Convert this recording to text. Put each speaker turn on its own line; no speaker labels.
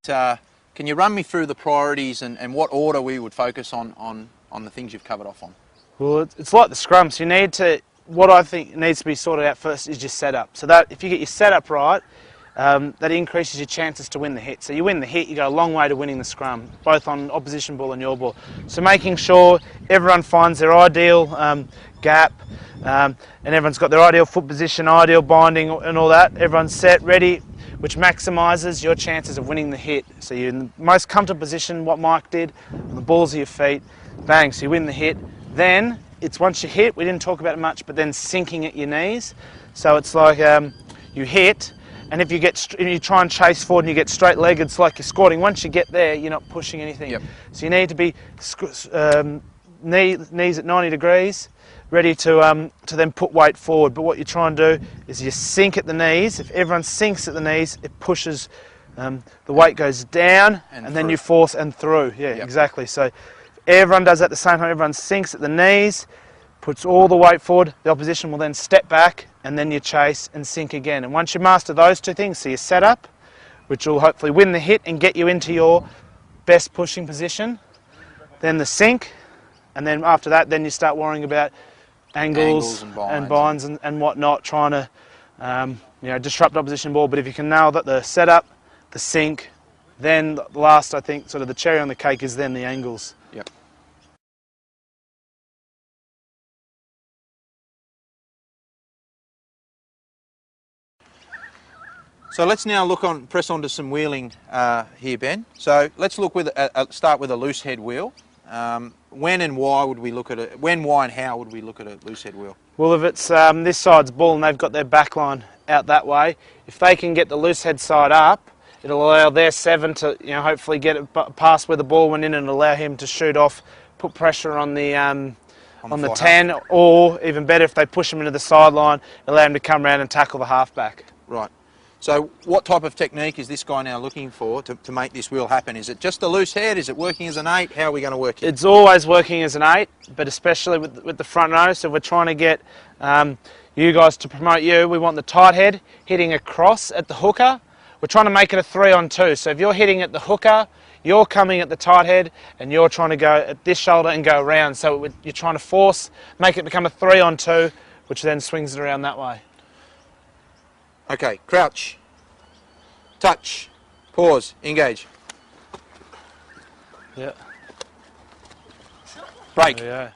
can you run me through the priorities and what order we would focus on the things you've covered off on?
Well, it's like the scrum. So you need to, what I think needs to be sorted out first is your setup. So that if you get your setup right, that increases your chances to win the hit. So you win the hit, you go a long way to winning the scrum, both on opposition ball and your ball. So making sure everyone finds their ideal gap, and everyone's got their ideal foot position, ideal binding and all that. Everyone's set, ready, which maximises your chances of winning the hit. So you're in the most comfortable position, what Mike did, on the balls of your feet, bang, so you win the hit. Then, it's once you hit, we didn't talk about it much, but then sinking at your knees. So it's like you hit, and if you try and chase forward and you get straight-legged, it's like you're squatting. Once you get there, you're not pushing anything.
Yep.
So you need to be knees at 90 degrees, ready to then put weight forward. But what you try and do is you sink at the knees. If everyone sinks at the knees, it pushes, the weight goes down, and then you force and through. Yeah,
yep.
Exactly. So everyone does that at the same time. Everyone sinks at the knees, puts all the weight forward. The opposition will then step back, and then you chase and sink again. And once you master those two things, so you set up, which will hopefully win the hit and get you into your best pushing position, then the sink, and then after that, then you start worrying about angles and binds and whatnot, trying to disrupt opposition ball. But if you can nail that, the setup, the sink, then the last, I think, sort of the cherry on the cake is then the angles.
Yep. So let's now press on to some wheeling here, Ben. So let's look with start with a loose head wheel. When and why would we look at it? When, why, and how would we look at a loose head wheel?
Well, if it's this side's ball and they've got their back line out that way, if they can get the loose head side up, it'll allow their 7 to hopefully get it past where the ball went in and allow him to shoot off, put pressure on the 10, or even better if they push him into the sideline, allow him to come around and tackle the halfback.
Right. So what type of technique is this guy now looking for to make this wheel happen? Is it just a loose head? Is it working as an 8? How are we going to work it?
It's always working as an 8, but especially with the front nose. So we're trying to get you guys to promote you. We want the tight head hitting across at the hooker. We're trying to make it a 3-on-2. So if you're hitting at the hooker, you're coming at the tight head, and you're trying to go at this shoulder and go around. So you're trying to make it become a 3-on-2, which then swings it around that way.
Okay, crouch, touch, pause, engage.
Yeah.
Break.
Yeah.